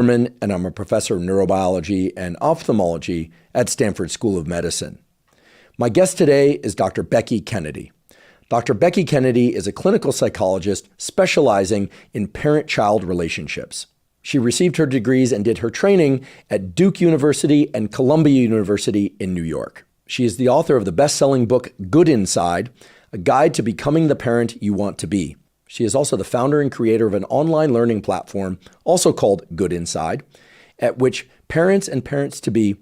Huberman, and I'm a professor of neurobiology and ophthalmology at Stanford School of Medicine. My guest today is Dr. Becky Kennedy. Dr. Becky Kennedy is a clinical psychologist specializing in parent-child relationships. She received her degrees and did her training at Duke University and Columbia University in New York. She is the author of the best-selling book, Good Inside, a guide to becoming the parent you want to be. She is also the founder and creator of an online learning platform, also called Good Inside, at which parents and parents-to-be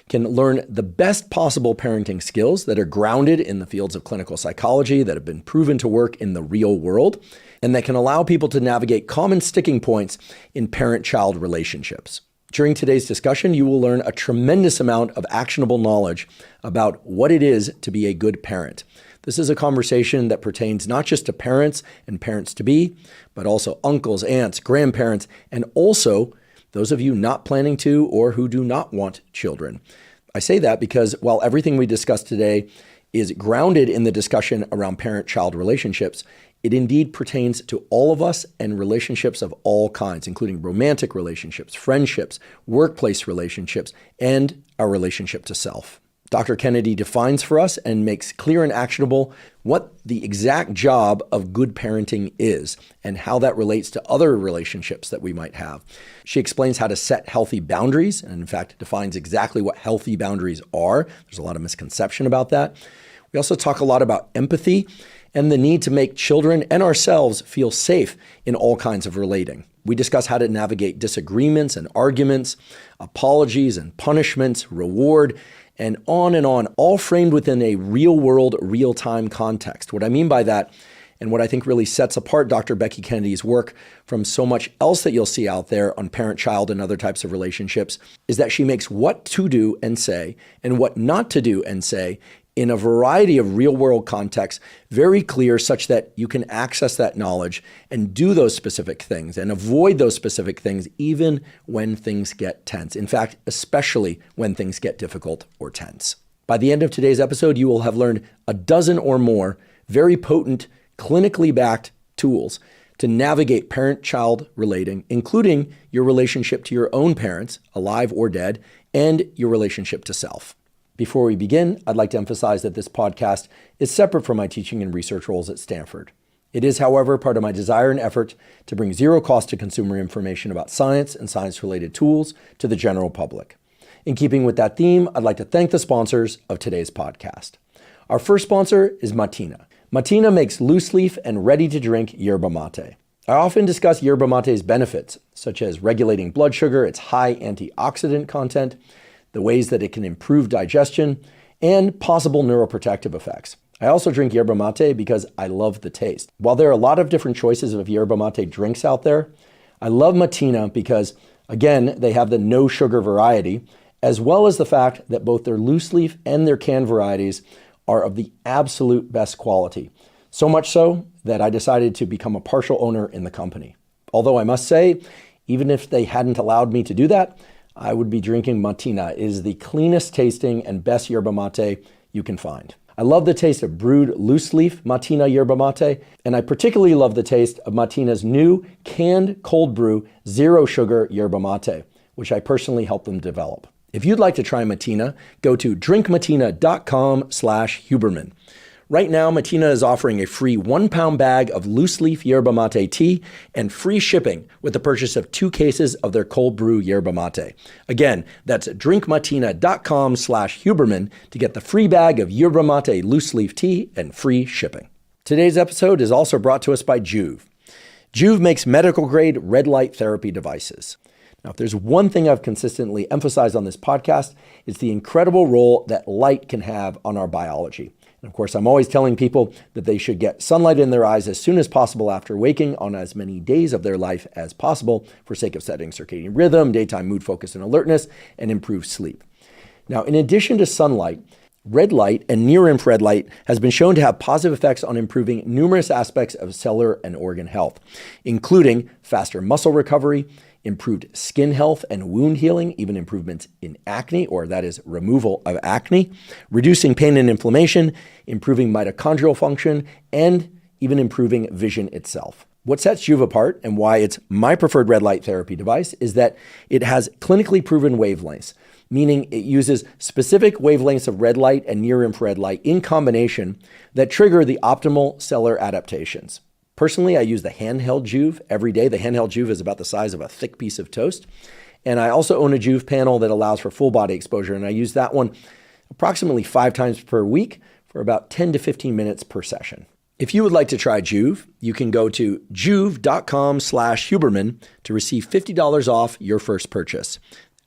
can learn the best possible parenting skills that are grounded in the fields of clinical psychology that have been proven to work in the real world, and that can allow people to navigate common sticking points in parent-child relationships. During today's discussion, you will learn a tremendous amount of actionable knowledge about what it is to be a good parent. This is a conversation that pertains not just to parents and parents-to-be, but also uncles, aunts, grandparents, and also those of you not planning to or who do not want children. I say that because while everything we discuss today is grounded in the discussion around parent-child relationships, it indeed pertains to all of us and relationships of all kinds, including romantic relationships, friendships, workplace relationships, and our relationship to self. Dr. Kennedy defines for us and makes clear and actionable what the exact job of good parenting is and how that relates to other relationships that we might have. She explains how to set healthy boundaries and in fact defines exactly what healthy boundaries are. There's a lot of misconception about that. We also talk a lot about empathy and the need to make children and ourselves feel safe in all kinds of relating. We discuss how to navigate disagreements and arguments, apologies and punishments, reward, and on, all framed within a real-world, real-time context. What I mean by that, and what I think really sets apart Dr. Becky Kennedy's work from so much else that you'll see out there on parent-child and other types of relationships, is that she makes what to do and say, and what not to do and say, in a variety of real-world contexts, very clear such that you can access that knowledge and do those specific things and avoid those specific things even when things get tense. In fact, especially when things get difficult or tense. By the end of today's episode, you will have learned a dozen or more very potent, clinically backed tools to navigate parent-child relating, including your relationship to your own parents, alive or dead, and your relationship to self. Before we begin, I'd like to emphasize that this podcast is separate from my teaching and research roles at Stanford. It is, however, part of my desire and effort to bring zero cost to consumer information about science and science-related tools to the general public. In keeping with that theme, I'd like to thank the sponsors of today's podcast. Our first sponsor is Matina. Matina makes loose leaf and ready-to-drink yerba mate. I often discuss yerba mate's benefits, such as regulating blood sugar, its high antioxidant content, the ways that it can improve digestion, and possible neuroprotective effects. I also drink yerba mate because I love the taste. While there are a lot of different choices of yerba mate drinks out there, I love Matina because, again, they have the no sugar variety, as well as the fact that both their loose leaf and their canned varieties are of the absolute best quality. So much so that I decided to become a partial owner in the company. Although I must say, even if they hadn't allowed me to do that, I would be drinking Matina. It is the cleanest tasting and best yerba mate you can find. I love the taste of brewed loose leaf Matina yerba mate, and I particularly love the taste of Matina's new canned cold brew zero sugar yerba mate, which I personally helped them develop. If you'd like to try Matina, go to drinkmatina.com/Huberman. Right now, Matina is offering a free 1-pound bag of loose leaf yerba mate tea and free shipping with the purchase of 2 cases of their cold brew yerba mate. Again, that's drinkmatina.com/Huberman to get the free bag of yerba mate loose leaf tea and free shipping. Today's episode is also brought to us by Juve. Juve makes medical-grade red light therapy devices. Now, if there's one thing I've consistently emphasized on this podcast, it's the incredible role that light can have on our biology. And of course, I'm always telling people that they should get sunlight in their eyes as soon as possible after waking on as many days of their life as possible for sake of setting circadian rhythm, daytime mood focus and alertness, and improved sleep. Now, in addition to sunlight, red light and near-infrared light has been shown to have positive effects on improving numerous aspects of cellular and organ health, including faster muscle recovery, improved skin health and wound healing, even improvements in acne, or that is removal of acne, reducing pain and inflammation, improving mitochondrial function, and even improving vision itself. What sets Joovv apart and why it's my preferred red light therapy device is that it has clinically proven wavelengths, meaning it uses specific wavelengths of red light and near infrared light in combination that trigger the optimal cellular adaptations. Personally, I use the handheld Joovv every day. The handheld Joovv is about the size of a thick piece of toast. And I also own a Joovv panel that allows for full body exposure. And I use that one approximately 5 times per week for about 10 to 15 minutes per session. If you would like to try Joovv, you can go to joovv.com/Huberman to receive $50 off your first purchase.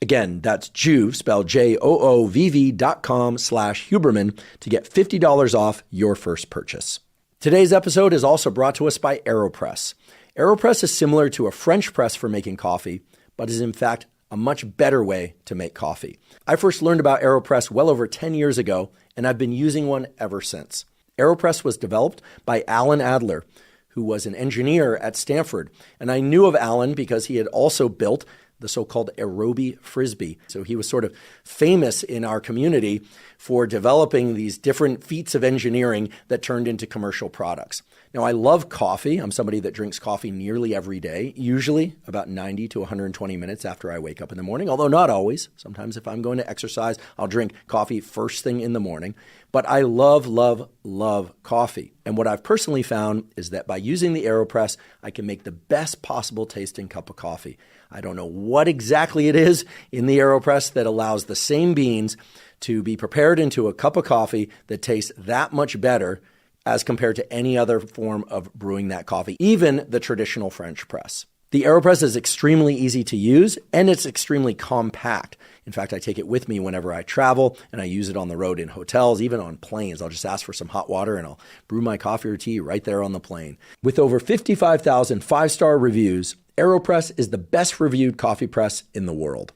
Again, that's Joovv, spelled JOOVV.com/Huberman to get $50 off your first purchase. Today's episode is also brought to us by AeroPress. AeroPress is similar to a French press for making coffee, but is in fact a much better way to make coffee. I first learned about AeroPress well over 10 years ago, and I've been using one ever since. AeroPress was developed by Alan Adler, who was an engineer at Stanford. And I knew of Alan because he had also built the so-called aerobie frisbee. So he was sort of famous in our community for developing these different feats of engineering that turned into commercial products. Now, I love coffee. I'm somebody that drinks coffee nearly every day, usually about 90 to 120 minutes after I wake up in the morning, although not always. Sometimes if I'm going to exercise, I'll drink coffee first thing in the morning. But I love, love, love coffee. And what I've personally found is that by using the AeroPress, I can make the best possible tasting cup of coffee. I don't know what exactly it is in the AeroPress that allows the same beans to be prepared into a cup of coffee that tastes that much better as compared to any other form of brewing that coffee, even the traditional French press. The AeroPress is extremely easy to use and it's extremely compact. In fact, I take it with me whenever I travel and I use it on the road in hotels, even on planes. I'll just ask for some hot water and I'll brew my coffee or tea right there on the plane. With over 55,000 five-star reviews, AeroPress is the best reviewed coffee press in the world.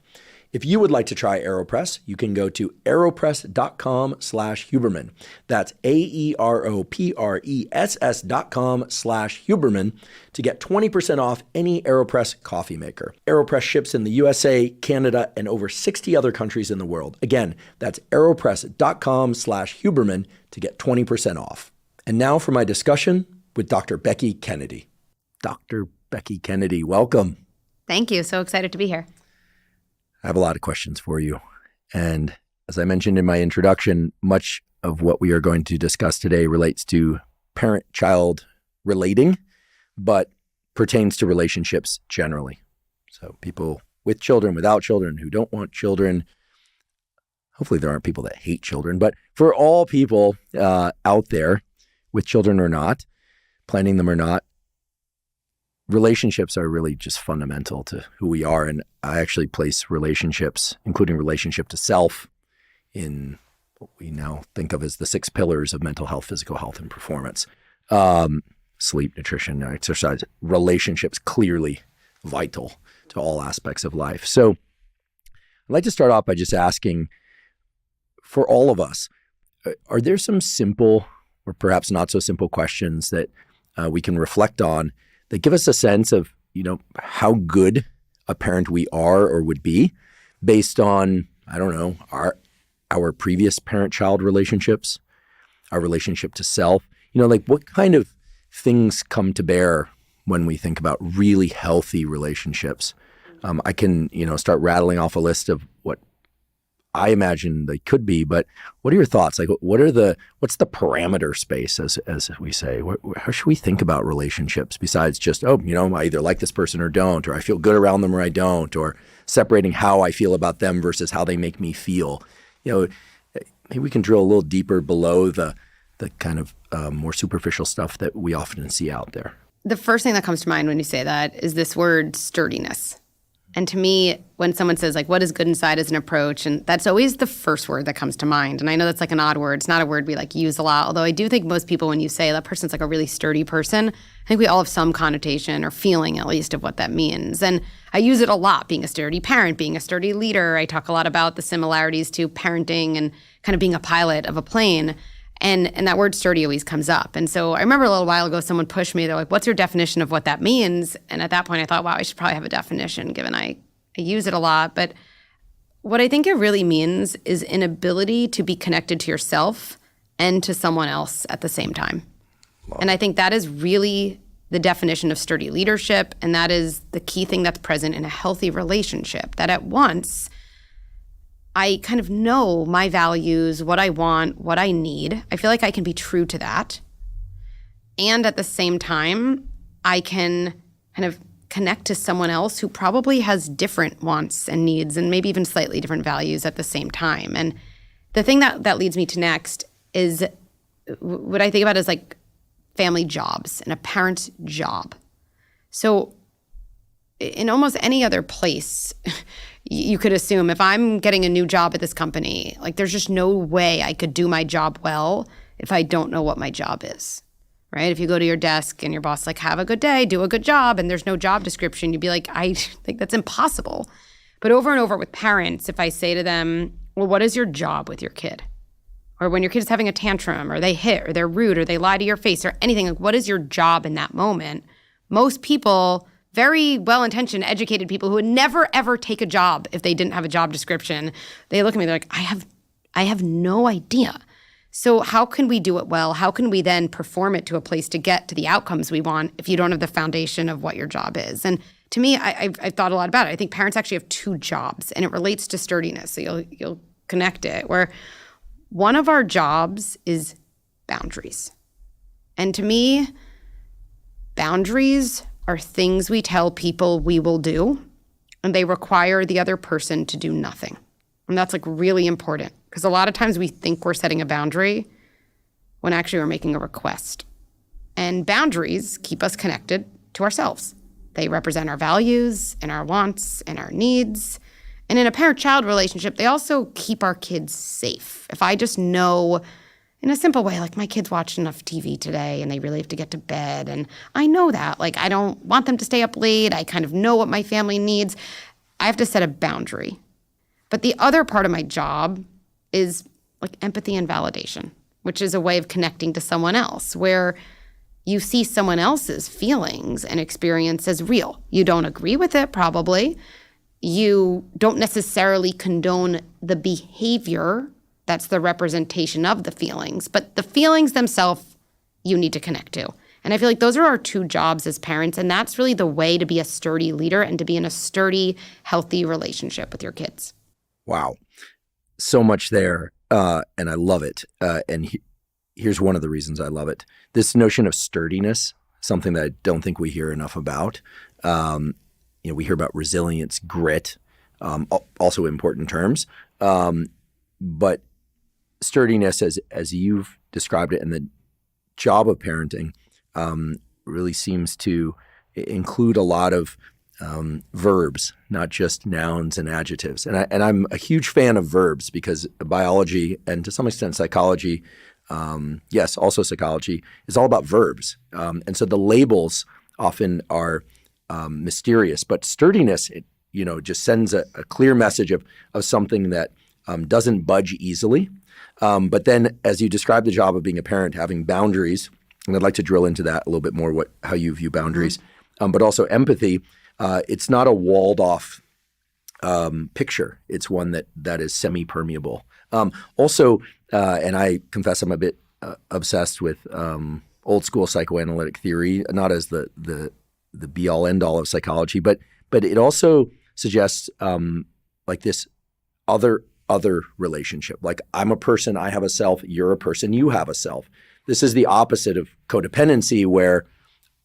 If you would like to try AeroPress, you can go to aeropress.com/Huberman. That's AeroPress.com/Huberman to get 20% off any AeroPress coffee maker. AeroPress ships in the USA, Canada, and over 60 other countries in the world. Again, that's aeropress.com/Huberman to get 20% off. And now for my discussion with Dr. Becky Kennedy. Dr. Becky Kennedy, welcome. Thank you. So excited to be here. I have a lot of questions for you. And as I mentioned in my introduction, much of what we are going to discuss today relates to parent-child relating, but pertains to relationships generally. So people with children, without children, who don't want children. Hopefully there aren't people that hate children, but for all people out there, with children or not, planning them or not, relationships are really just fundamental to who we are. And I actually place relationships, including relationship to self, in what we now think of as the 6 pillars of mental health, physical health, and performance. Sleep, nutrition, exercise, relationships, clearly vital to all aspects of life. So I'd like to start off by just asking, for all of us, are there some simple or perhaps not so simple questions that we can reflect on that give us a sense of, how good a parent we are or would be based on, our previous parent-child relationships, our relationship to self? What kind of things come to bear when we think about really healthy relationships? I can, start rattling off a list of what I imagine they could be, but what are your thoughts? What's the parameter space, as we say? How should we think about relationships besides just, I either like this person or don't, or I feel good around them or I don't, or separating how I feel about them versus how they make me feel? Maybe we can drill a little deeper below the kind of more superficial stuff that we often see out there. The first thing that comes to mind when you say that is this word sturdiness. And to me, when someone says, what is good inside as an approach, and that's always the first word that comes to mind. And I know that's an odd word. It's not a word we use a lot, although I do think most people, when you say that person's a really sturdy person, I think we all have some connotation or feeling, at least, of what that means. And I use it a lot, being a sturdy parent, being a sturdy leader. I talk a lot about the similarities to parenting and kind of being a pilot of a plane. And that word sturdy always comes up. And so I remember a little while ago, someone pushed me. They're like, what's your definition of what that means? And at that point, I thought, wow, I should probably have a definition, given I use it a lot. But what I think it really means is an ability to be connected to yourself and to someone else at the same time. Wow. And I think that is really the definition of sturdy leadership, and that is the key thing that's present in a healthy relationship, that at once I kind of know my values, what I want, what I need. I feel like I can be true to that. And at the same time, I can kind of connect to someone else who probably has different wants and needs and maybe even slightly different values at the same time. And the thing that leads me to next is what I think about is like family jobs and a parent's job. So in almost any other place, you could assume if I'm getting a new job at this company, like there's just no way I could do my job well if I don't know what my job is, right? If you go to your desk and your boss like, have a good day, do a good job, and there's no job description, you'd be like, I think that's impossible. But over and over with parents, if I say to them, well, what is your job with your kid? Or when your kid is having a tantrum, or they hit, or they're rude, or they lie to your face, or anything, like what is your job in that moment? Most people, very well-intentioned, educated people who would never, ever take a job if they didn't have a job description, they look at me, they're like, I have no idea. So how can we do it well? How can we then perform it to a place to get to the outcomes we want if you don't have the foundation of what your job is? And to me, I've thought a lot about it. I think parents actually have two jobs, and it relates to sturdiness. So you'll connect it, where one of our jobs is boundaries. And to me, boundaries are things we tell people we will do, and they require the other person to do nothing. And that's like really important, because a lot of times we think we're setting a boundary when actually we're making a request. And boundaries keep us connected to ourselves. They represent our values and our wants and our needs. And in a parent-child relationship, they also keep our kids safe. If I just know in a simple way, like my kids watched enough TV today and they really have to get to bed, and I know that, like I don't want them to stay up late. I kind of know what my family needs. I have to set a boundary. But the other part of my job is like empathy and validation, which is a way of connecting to someone else, where you see someone else's feelings and experience as real. You don't agree with it, probably. You don't necessarily condone the behavior that's the representation of the feelings, but the feelings themselves you need to connect to. And I feel like those are our two jobs as parents, and that's really the way to be a sturdy leader and to be in a sturdy, healthy relationship with your kids. Wow. So much there, and I love it. Here's one of the reasons I love it. This notion of sturdiness, something that I don't think we hear enough about. We hear about resilience, grit, also important terms. But sturdiness, as you've described it, and the job of parenting really seems to include a lot of verbs, not just nouns and adjectives. And I'm a huge fan of verbs, because biology and to some extent psychology, yes, also psychology, is all about verbs. And so the labels often are mysterious, but sturdiness, just sends a clear message of something that doesn't budge easily. But then, as you describe the job of being a parent, having boundaries, and I'd like to drill into that a little bit more, how you view boundaries, but also empathy. It's not a walled-off picture. It's one that is semi-permeable. Also, and I confess I'm a bit obsessed with old-school psychoanalytic theory, not as the be-all, end-all of psychology, but it also suggests like this other relationship. Like, I'm a person, I have a self, you're a person, you have a self. This is the opposite of codependency, where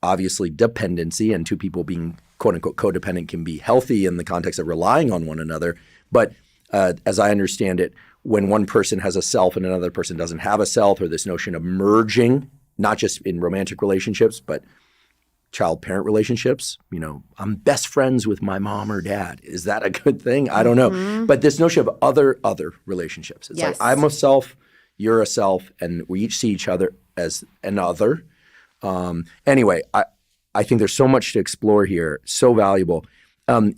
obviously dependency and two people being quote-unquote codependent can be healthy in the context of relying on one another. But as I understand it, when one person has a self and another person doesn't have a self, or this notion of merging, not just in romantic relationships, but child-parent relationships, I'm best friends with my mom or dad. Is that a good thing? I don't know. But this notion of other relationships. It's like, I'm a self, you're a self, and we each see each other as an other. Anyway, I think there's so much to explore here, so valuable.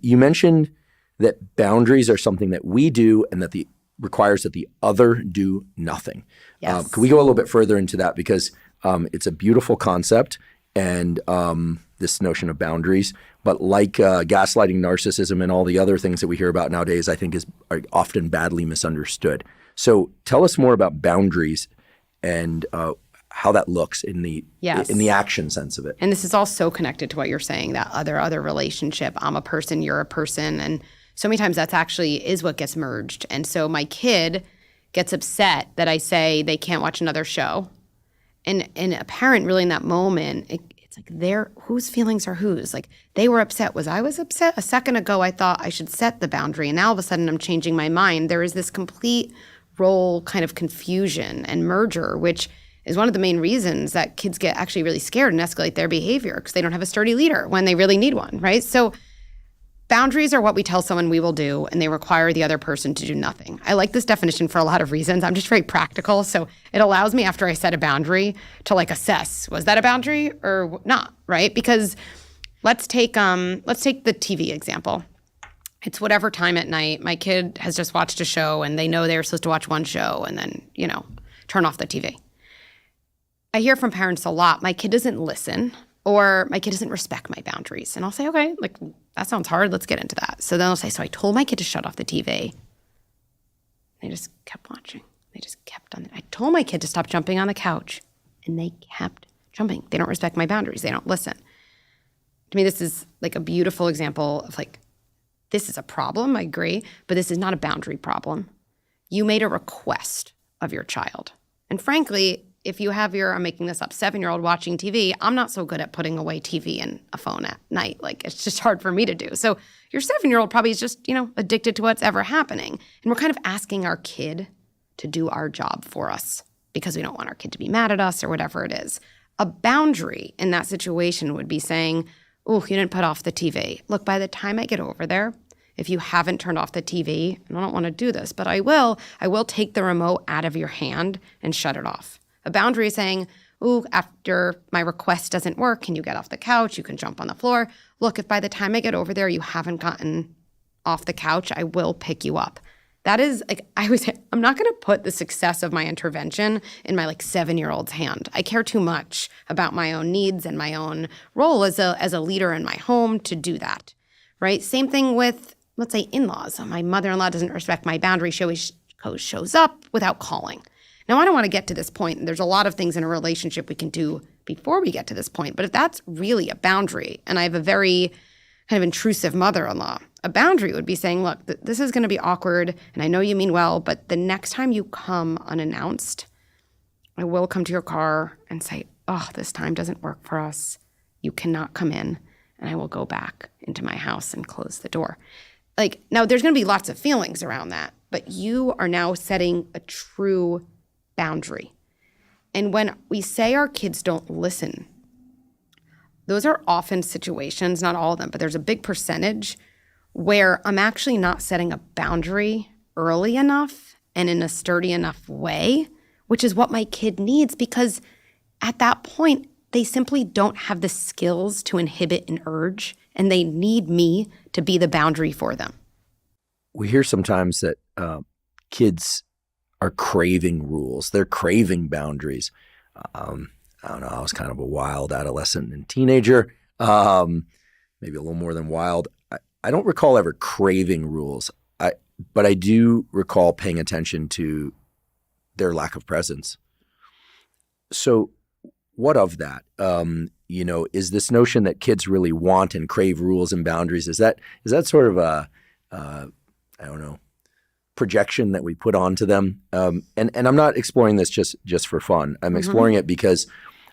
You mentioned that boundaries are something that we do and that requires that the other do nothing. Yes. Can we go a little bit further into that? Because it's a beautiful concept, and this notion of boundaries. But like gaslighting, narcissism, and all the other things that we hear about nowadays, I think are often badly misunderstood. So tell us more about boundaries and how that looks in the Yes. in the action sense of it. And this is all so connected to what you're saying, that other relationship. I'm a person, you're a person. And so many times that's actually is what gets merged. And so my kid gets upset that I say they can't watch another show. And a parent really in that moment, it's like whose feelings are whose? Like they were upset. I was upset? A second ago, I thought I should set the boundary. And now all of a sudden I'm changing my mind. There is this complete role kind of confusion and merger, which is one of the main reasons that kids get actually really scared and escalate their behavior because they don't have a sturdy leader when they really need one, right? So boundaries are what we tell someone we will do, and they require the other person to do nothing. I like this definition for a lot of reasons. I'm just very practical. So it allows me, after I set a boundary, to assess, was that a boundary or not, right? Because let's take the TV example. It's whatever time at night. My kid has just watched a show, and they know they're supposed to watch one show and then, turn off the TV. I hear from parents a lot, my kid doesn't listen, or my kid doesn't respect my boundaries. And I'll say, okay, that sounds hard. Let's get into that. So then I'll say, so I told my kid to shut off the TV. They just kept watching. They just kept on it. I told my kid to stop jumping on the couch, and they kept jumping. They don't respect my boundaries. They don't listen. To me, this is a beautiful example of this is a problem, I agree, but this is not a boundary problem. You made a request of your child. And frankly, if you have I'm making this up, 7-year-old watching TV, I'm not so good at putting away TV and a phone at night. It's just hard for me to do. So your 7-year-old probably is just, addicted to what's ever happening. And we're kind of asking our kid to do our job for us because we don't want our kid to be mad at us or whatever it is. A boundary in that situation would be saying, oh, you didn't put off the TV. Look, by the time I get over there, if you haven't turned off the TV, and I don't want to do this, but I will take the remote out of your hand and shut it off. A boundary is saying, ooh, after my request doesn't work, can you get off the couch? You can jump on the floor. Look, if by the time I get over there, you haven't gotten off the couch, I will pick you up. That is, I'm not going to put the success of my intervention in my 7-year-old's hand. I care too much about my own needs and my own role as a leader in my home to do that, right? Same thing with, let's say, in-laws. My mother-in-law doesn't respect my boundary. She always shows up without calling. Now, I don't want to get to this point, and there's a lot of things in a relationship we can do before we get to this point, but if that's really a boundary, and I have a very kind of intrusive mother-in-law, a boundary would be saying, look, this is going to be awkward, and I know you mean well, but the next time you come unannounced, I will come to your car and say, oh, this time doesn't work for us. You cannot come in, and I will go back into my house and close the door. Now there's going to be lots of feelings around that, but you are now setting a true boundary. And when we say our kids don't listen, those are often situations, not all of them, but there's a big percentage where I'm actually not setting a boundary early enough and in a sturdy enough way, which is what my kid needs, because at that point, they simply don't have the skills to inhibit an urge, and they need me to be the boundary for them. We hear sometimes that kids are craving rules. They're craving boundaries. I don't know. I was kind of a wild adolescent and teenager, maybe a little more than wild. I don't recall ever craving rules, but I do recall paying attention to their lack of presence. So what of that? Is this notion that kids really want and crave rules and boundaries, is that sort of a I don't know, projection that we put onto them? And I'm not exploring this just for fun. I'm exploring it because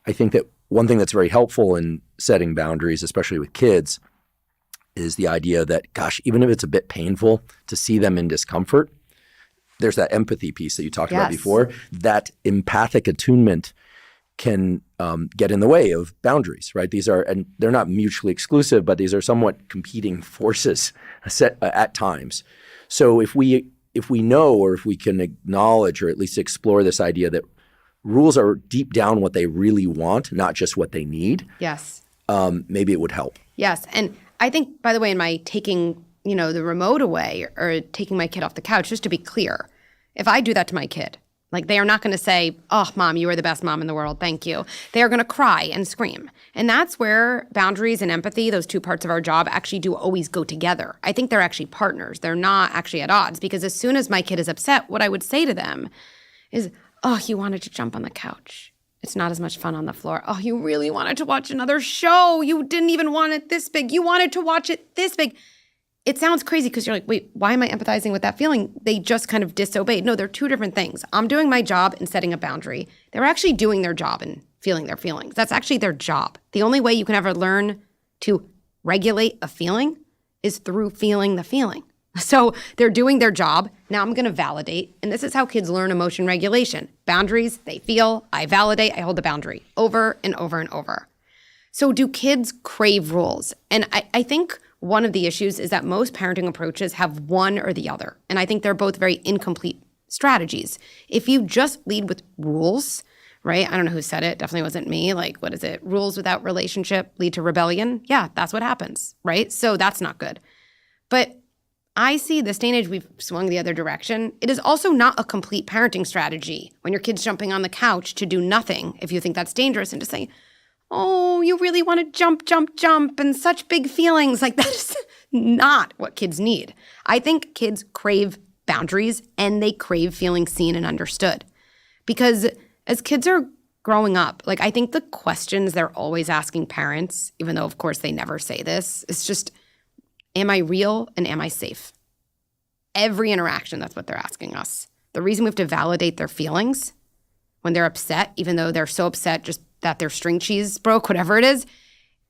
I think that one thing that's very helpful in setting boundaries, especially with kids, is the idea that, gosh, even if it's a bit painful to see them in discomfort, there's that empathy piece that you talked about before. That empathic attunement can get in the way of boundaries, right? And they're not mutually exclusive, but these are somewhat competing forces at times. So if we know, or if we can acknowledge or at least explore this idea that rules are deep down what they really want, not just what they need. Yes. Maybe it would help. Yes. And I think, by the way, in my taking, the remote away or taking my kid off the couch, just to be clear, if I do that to my kid, they are not going to say, oh, Mom, you are the best mom in the world. Thank you. They are going to cry and scream. And that's where boundaries and empathy, those two parts of our job, actually do always go together. I think they're actually partners. They're not actually at odds, because as soon as my kid is upset, what I would say to them is, oh, you wanted to jump on the couch. it's not as much fun on the floor. Oh, you really wanted to watch another show. You didn't even want it this big. You wanted to watch it this big. It sounds crazy because you're like, wait, why am I empathizing with that feeling? They just kind of disobeyed. No, they're two different things. I'm doing my job and setting a boundary. They're actually doing their job and feeling their feelings. That's actually their job. The only way you can ever learn to regulate a feeling is through feeling the feeling. So they're doing their job. Now I'm going to validate. And this is how kids learn emotion regulation. Boundaries, they feel, I validate, I hold the boundary over and over and over. So do kids crave rules? And I think one of the issues is that most parenting approaches have one or the other. And I think they're both very incomplete strategies. If you just lead with rules, right? I don't know who said it. Definitely wasn't me. Like, what is it? Rules without relationship lead to rebellion. Yeah, that's what happens, right? So that's not good. But I see this day and age, we've swung the other direction. It is also not a complete parenting strategy when your kid's jumping on the couch to do nothing, if you think that's dangerous, and to say, oh, you really want to jump, jump, jump, and such big feelings. Like, that's not what kids need. I think kids crave boundaries and they crave feeling seen and understood. Because as kids are growing up, like, I think the questions they're always asking parents, even though, of course, they never say this, it's just, am I real and am I safe? Every interaction, that's what they're asking us. The reason we have to validate their feelings when they're upset, even though they're so upset just that their string cheese broke, whatever it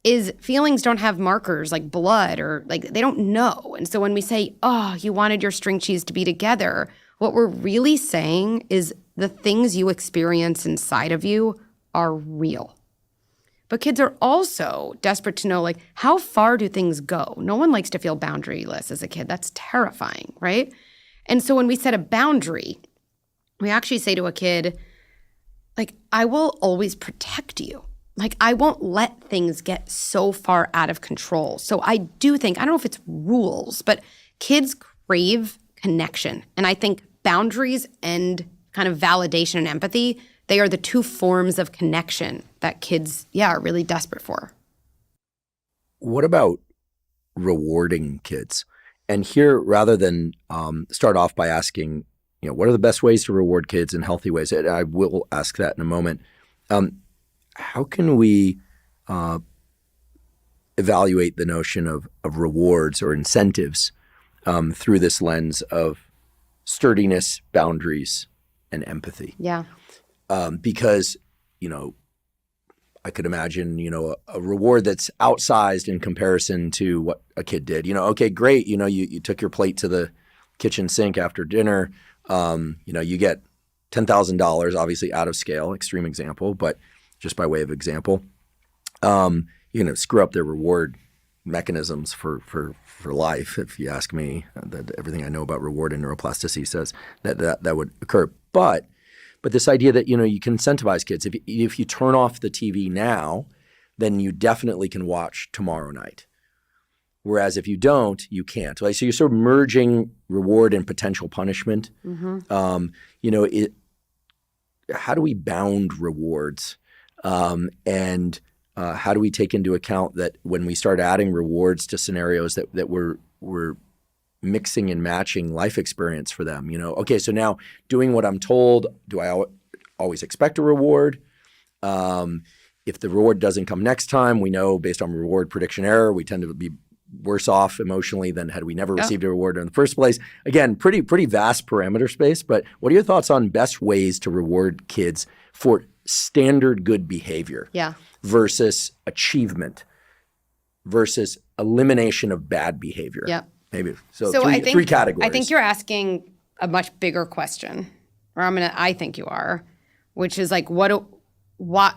is feelings don't have markers like blood or like they don't know. And so when we say, oh, you wanted your string cheese to be together, what we're really saying is the things you experience inside of you are real. But kids are also desperate to know, like, how far do things go? No one likes to feel boundaryless as a kid. That's terrifying, right? And so when we set a boundary, we actually say to a kid, like, I will always protect you. Like, I won't let things get so far out of control. So I do think, I don't know if it's rules, but kids crave connection. And I think boundaries and kind of validation and empathy, they are the two forms of connection that kids, are really desperate for. What about rewarding kids? And here, rather than start off by asking, what are the best ways to reward kids in healthy ways? And I will ask that in a moment. How can we evaluate the notion of rewards or incentives through this lens of sturdiness, boundaries, and empathy? Yeah. Because, I could imagine, a reward that's outsized in comparison to what a kid did. Okay, great. You took your plate to the kitchen sink after dinner. You get $10,000, obviously out of scale, extreme example, but just by way of example. Screw up their reward mechanisms for life, if you ask me. That everything I know about reward and neuroplasticity says that would occur. But this idea that, you can incentivize kids. If you turn off the TV now, then you definitely can watch tomorrow night. Whereas if you don't, you can't. So you're sort of merging reward and potential punishment. Mm-hmm. How do we bound rewards? And how do we take into account that when we start adding rewards to scenarios that we're mixing and matching life experience for them? Okay, so now doing what I'm told, do I always expect a reward? If the reward doesn't come next time, we know based on reward prediction error, we tend to be worse off emotionally than had we never received a reward in the first place. Again, pretty vast parameter space, but what are your thoughts on best ways to reward kids for standard good behavior versus achievement versus elimination of bad behavior? Yeah. Maybe. So three categories. I think you're asking a much bigger question, or I think you are, which is like, why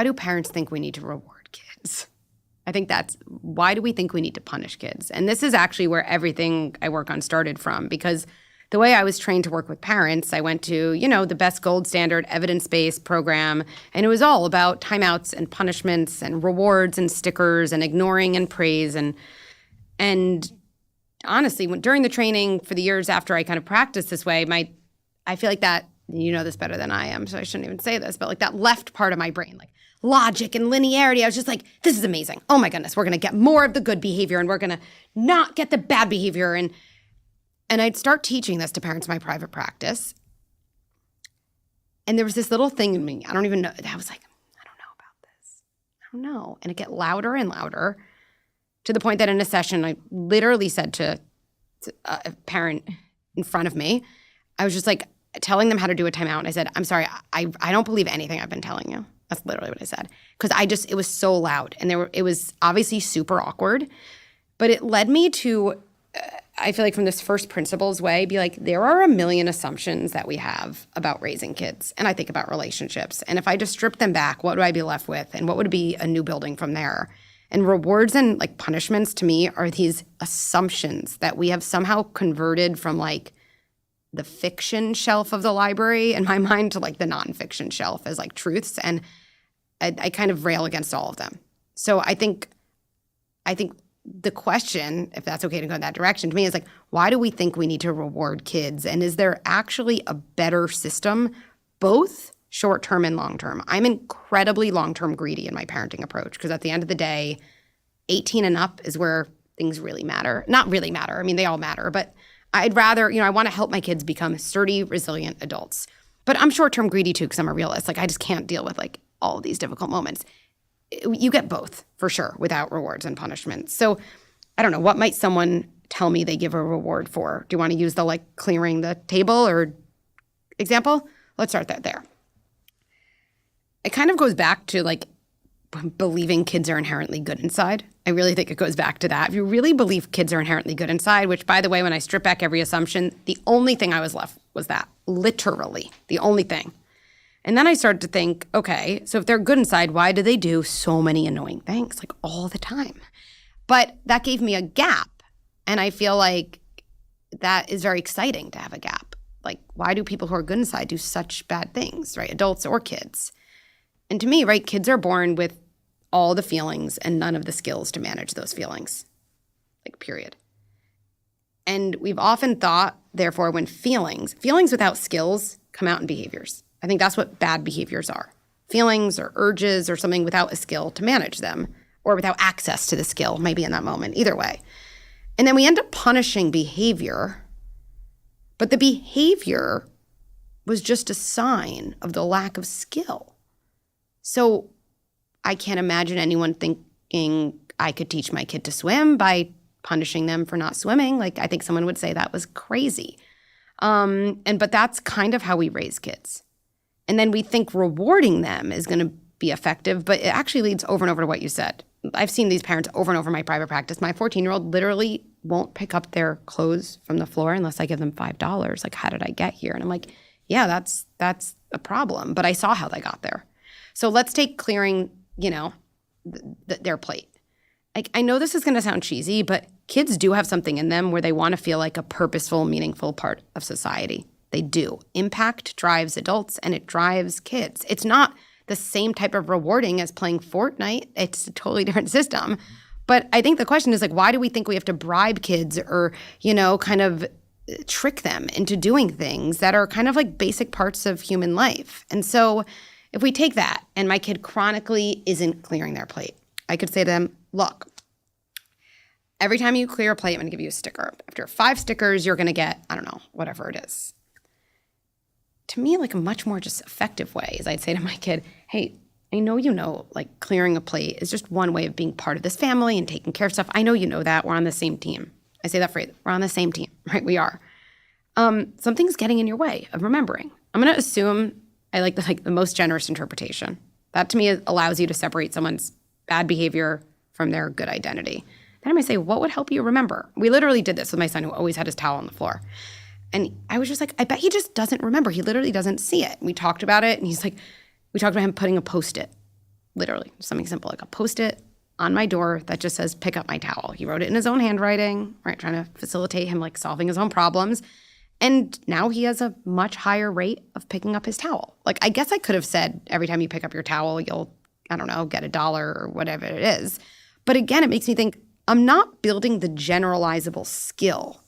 do parents think we need to reward kids? I think why do we think we need to punish kids? And this is actually where everything I work on started from, because the way I was trained to work with parents, I went to, the best gold standard evidence-based program, and it was all about timeouts and punishments and rewards and stickers and ignoring and praise. And honestly, during the training for the years after I kind of practiced this way, I feel like that, you know this better than I am, so I shouldn't even say this, but like that left part of my brain, like logic and linearity, I was just like, this is amazing. Oh my goodness, we're going to get more of the good behavior and we're going to not get the bad behavior. And I'd start teaching this to parents in my private practice. And there was this little thing in me, I don't even know, that I was like, I don't know about this. I don't know. And it get louder and louder to the point that in a session, I literally said to a parent in front of me, I was just like telling them how to do a timeout. And I said, I'm sorry, I don't believe anything I've been telling you. That's literally what I said. Because it was so loud. And it was obviously super awkward. But it led me to, I feel like from this first principles way, be like, there are a million assumptions that we have about raising kids. And I think about relationships. And if I just strip them back, what would I be left with? And what would be a new building from there? And rewards and like punishments to me are these assumptions that we have somehow converted from like the fiction shelf of the library in my mind to like the nonfiction shelf as like truths. And I kind of rail against all of them. So I think the question, if that's okay to go in that direction, to me is like, why do we think we need to reward kids? And is there actually a better system, both short-term and long-term? I'm incredibly long-term greedy in my parenting approach because at the end of the day, 18 and up is where things really matter. Not really matter. I mean, they all matter. But I'd rather, I want to help my kids become sturdy, resilient adults. But I'm short-term greedy too because I'm a realist. Like I just can't deal with like all of these difficult moments. You get both for sure without rewards and punishments. So I don't know, what might someone tell me they give a reward for? Do you want to use the like clearing the table or example? Let's start that there. It kind of goes back to like believing kids are inherently good inside. I really think it goes back to that. If you really believe kids are inherently good inside, which by the way, when I strip back every assumption, the only thing I was left was that, literally the only thing. And then I started to think, okay, so if they're good inside, why do they do so many annoying things like all the time? But that gave me a gap. And I feel like that is very exciting to have a gap. Like, why do people who are good inside do such bad things, right? Adults or kids. And to me, right, kids are born with all the feelings and none of the skills to manage those feelings, like period. And we've often thought, therefore, when feelings without skills come out in behaviors. I think that's what bad behaviors are. Feelings or urges or something without a skill to manage them or without access to the skill, maybe in that moment, either way. And then we end up punishing behavior, but the behavior was just a sign of the lack of skill. So I can't imagine anyone thinking I could teach my kid to swim by punishing them for not swimming. Like I think someone would say that was crazy. But that's kind of how we raise kids. And then we think rewarding them is going to be effective, but it actually leads over and over to what you said. I've seen these parents over and over in my private practice. My 14-year-old literally won't pick up their clothes from the floor unless I give them $5. Like, how did I get here? And I'm like, yeah, that's a problem. But I saw how they got there. So let's take clearing, their plate. I know this is going to sound cheesy, but kids do have something in them where they want to feel like a purposeful, meaningful part of society. They do. Impact drives adults and it drives kids. It's not the same type of rewarding as playing Fortnite. It's a totally different system. But I think the question is like, why do we think we have to bribe kids or, kind of trick them into doing things that are kind of like basic parts of human life? And so if we take that and my kid chronically isn't clearing their plate, I could say to them, look, every time you clear a plate, I'm going to give you a sticker. After 5 stickers, you're going to get, I don't know, whatever it is. To me, like a much more just effective way is I'd say to my kid, hey, I know like clearing a plate is just one way of being part of this family and taking care of stuff. I know you know that. We're on the same team. I say that phrase, we're on the same team, right? We are. Something's getting in your way of remembering. I'm going to assume I like the most generous interpretation. That to me allows you to separate someone's bad behavior from their good identity. Then I might say, what would help you remember? We literally did this with my son who always had his towel on the floor. And I was just like, I bet he just doesn't remember. He literally doesn't see it. And we talked about it, and he's like, we talked about him putting a Post-it, literally, something simple, like a Post-it on my door that just says, pick up my towel. He wrote it in his own handwriting, right, trying to facilitate him like solving his own problems. And now he has a much higher rate of picking up his towel. Like, I guess I could have said, every time you pick up your towel, you'll, I don't know, get $1 or whatever it is. But again, it makes me think, I'm not building the generalizable skill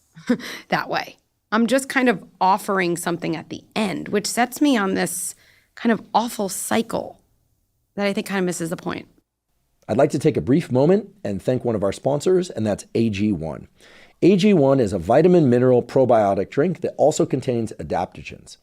that way. I'm just kind of offering something at the end, which sets me on this kind of awful cycle that I think kind of misses the point. I'd like to take a brief moment and thank one of our sponsors, and that's AG1. AG1 is a vitamin mineral probiotic drink that also contains adaptogens.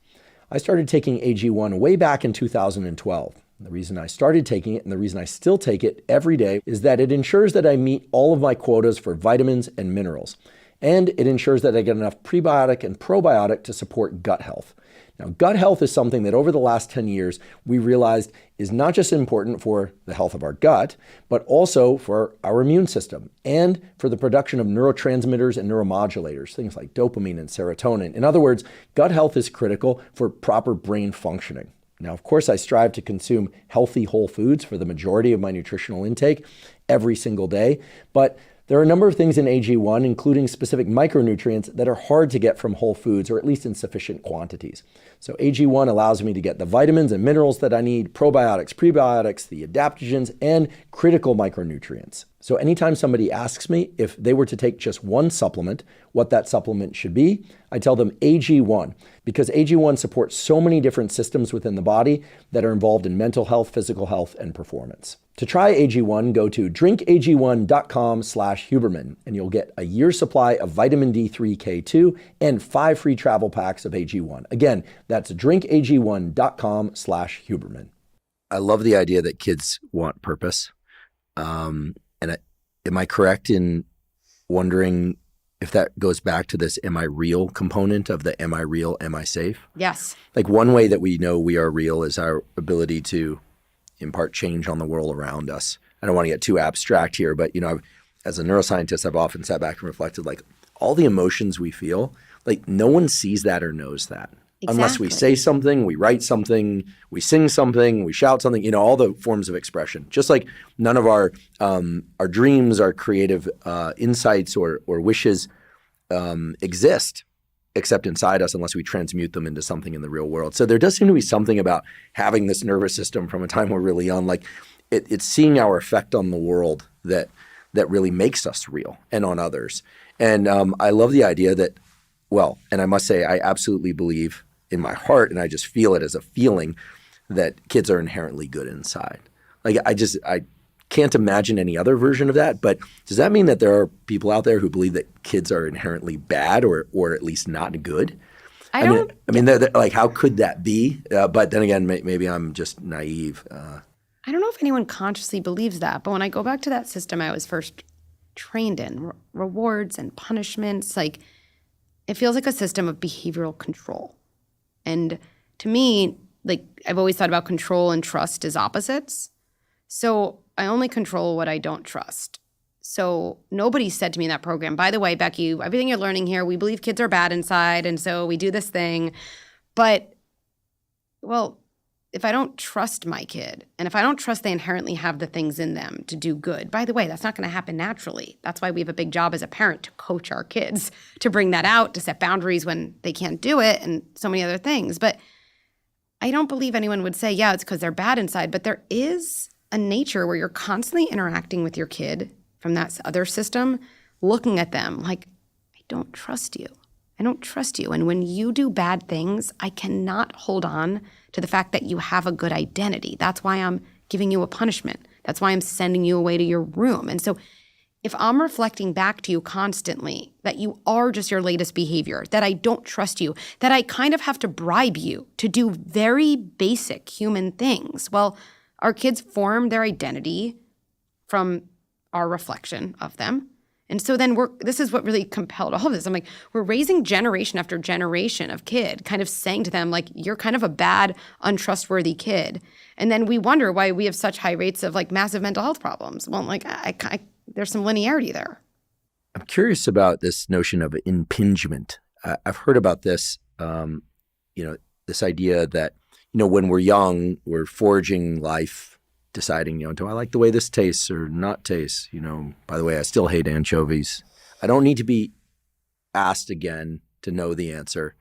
I started taking AG1 way back in 2012. The reason I started taking it and the reason I still take it every day is that it ensures that I meet all of my quotas for vitamins and minerals. And it ensures that I get enough prebiotic and probiotic to support gut health. Now, gut health is something that over the last 10 years, we realized is not just important for the health of our gut, but also for our immune system and for the production of neurotransmitters and neuromodulators, things like dopamine and serotonin. In other words, gut health is critical for proper brain functioning. Now, of course, I strive to consume healthy whole foods for the majority of my nutritional intake every single day, but there are a number of things in AG1, including specific micronutrients that are hard to get from whole foods, or at least in sufficient quantities. So AG1 allows me to get the vitamins and minerals that I need, probiotics, prebiotics, the adaptogens, and critical micronutrients. So anytime somebody asks me if they were to take just one supplement, what that supplement should be, I tell them AG1, because AG1 supports so many different systems within the body that are involved in mental health, physical health, and performance. To try AG1, go to drinkag1.com/Huberman, and you'll get a year's supply of vitamin D3 K2 and 5 free travel packs of AG1. Again, that's drinkag1.com/Huberman. I love the idea that kids want purpose. Am I correct in wondering if that goes back to this am I real component of the am I real, am I safe? Yes. Like one way that we know we are real is our ability to impart change on the world around us. I don't want to get too abstract here, but as a neuroscientist, I've often sat back and reflected like all the emotions we feel, like no one sees that or knows that. Exactly. Unless we say something, we write something, we sing something, we shout something, all the forms of expression. Just like none of our dreams, our creative insights or wishes exist except inside us unless we transmute them into something in the real world. So there does seem to be something about having this nervous system from a time we're really young, like it's seeing our effect on the world that really makes us real and on others. And I love the idea that, and I must say I absolutely believe in my heart, and I just feel it as a feeling that kids are inherently good inside. Like I can't imagine any other version of that. But does that mean that there are people out there who believe that kids are inherently bad or at least not good? I mean, like how could that be? But then again, maybe I'm just naive. I don't know if anyone consciously believes that. But when I go back to that system I was first trained in, rewards and punishments, like it feels like a system of behavioral control. And to me, like I've always thought about control and trust as opposites. So I only control what I don't trust. So nobody said to me in that program, by the way, Becky, everything you're learning here, we believe kids are bad inside, and so we do this thing. But, if I don't trust my kid, and if I don't trust they inherently have the things in them to do good, by the way, that's not going to happen naturally. That's why we have a big job as a parent to coach our kids, to bring that out, to set boundaries when they can't do it, and so many other things. But I don't believe anyone would say, yeah, it's because they're bad inside. But there is a nature where you're constantly interacting with your kid from that other system, looking at them like, I don't trust you. I don't trust you. And when you do bad things, I cannot hold on to the fact that you have a good identity. That's why I'm giving you a punishment. That's why I'm sending you away to your room. And so if I'm reflecting back to you constantly that you are just your latest behavior, that I don't trust you, that I kind of have to bribe you to do very basic human things, our kids form their identity from our reflection of them. And so then this is what really compelled all of this. I'm like, we're raising generation after generation of kid, kind of saying to them, like, you're kind of a bad, untrustworthy kid. And then we wonder why we have such high rates of like massive mental health problems. Well, like, there's some linearity there. I'm curious about this notion of impingement. I've heard about this, this idea that, when we're young, we're forging life, deciding, do I like the way this tastes or not tastes? By the way, I still hate anchovies. I don't need to be asked again to know the answer.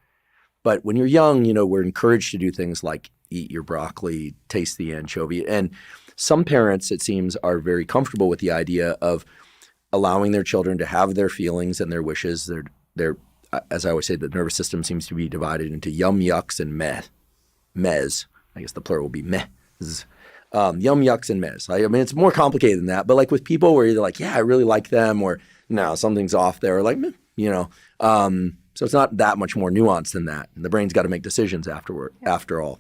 But when you're young, we're encouraged to do things like eat your broccoli, taste the anchovy. And some parents, it seems, are very comfortable with the idea of allowing their children to have their feelings and their wishes. They're as I always say, the nervous system seems to be divided into yum, yucks, and mes. I guess the plural will be meh. Yum, yucks, and mes. I mean, it's more complicated than that. But like with people where you're like, yeah, I really like them, or no, something's off there, or like, So it's not that much more nuanced than that. And the brain's got to make decisions after all.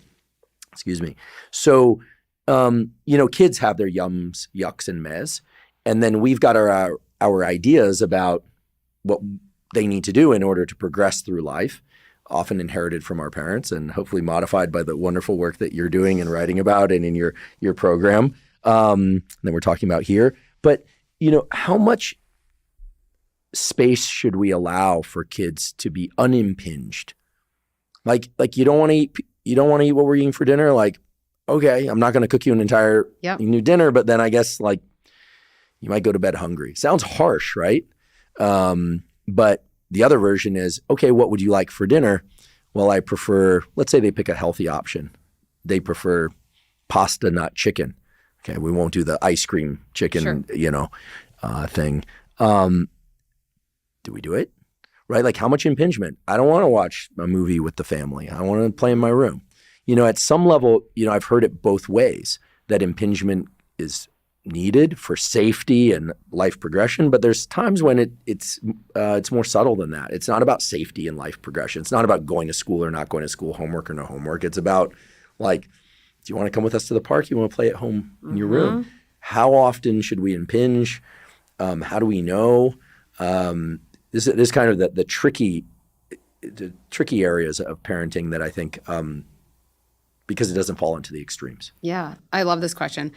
Excuse me. So, kids have their yums, yucks, and mehs. And then we've got our ideas about what they need to do in order to progress through life, often inherited from our parents and hopefully modified by the wonderful work that you're doing and writing about and in your program that we're talking about here. But, how much space should we allow for kids to be unimpinged? Like you don't want to eat what we're eating for dinner. Like, okay, I'm not going to cook you an entire new dinner, but then I guess you might go to bed hungry. Sounds harsh, right? But the other version is, okay, what would you like for dinner? Well, I prefer, let's say they pick a healthy option. They prefer pasta, not chicken. Okay, we won't do the ice cream chicken, thing. Do we do it? Right? Like how much impingement? I don't want to watch a movie with the family. I want to play in my room. At some level, I've heard it both ways, that impingement is needed for safety and life progression, but there's times when it's more subtle than that. It's not about safety and life progression. It's not about going to school or not going to school, homework or no homework. It's about do you want to come with us to the park? You want to play at home in your room? How often should we impinge? How do we know? This is kind of the tricky areas of parenting that I think because it doesn't fall into the extremes. Yeah, I love this question.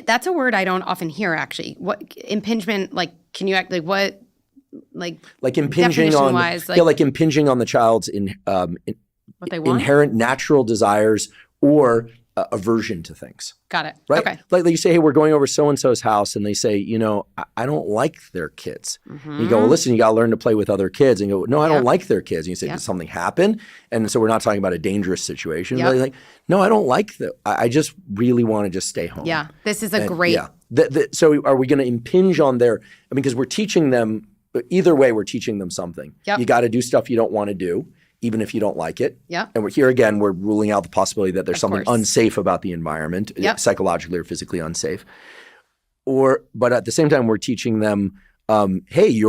That's a word I don't often hear, actually. What impingement? Can you act what? Impinging on, wise, impinging on the child's what they want? Inherent natural desires or aversion to things. Got it. Right? Okay. Like you say, hey, we're going over so-and-so's house, and they say, I don't like their kids. And you go, well, listen, you got to learn to play with other kids. And you go, no, I don't like their kids. And you say, did something happen? And so we're not talking about a dangerous situation. But they're no, I don't like them. I just really want to just stay home. Yeah, this is a great. Yeah. So are we going to impinge on their? Because we're teaching them. Either way, we're teaching them something. Yep. You got to do stuff you don't want to do, even if you don't like it. Yep. And we're ruling out the possibility that there's something unsafe about the environment, psychologically or physically unsafe. But at the same time, we're teaching them, hey,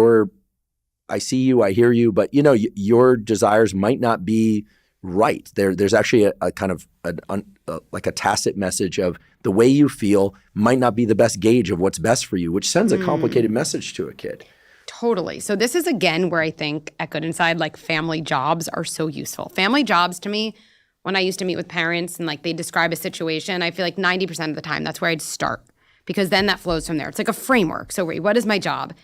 I see you, I hear you, but your desires might not be right. There's actually a kind of like a tacit message of the way you feel might not be the best gauge of what's best for you, which sends a complicated message to a kid. Totally. So this is, again, where I think at Good Inside, family jobs are so useful. Family jobs, to me, when I used to meet with parents and they describe a situation, I feel 90% of the time that's where I'd start, because then that flows from there. It's like a framework. So what is my job?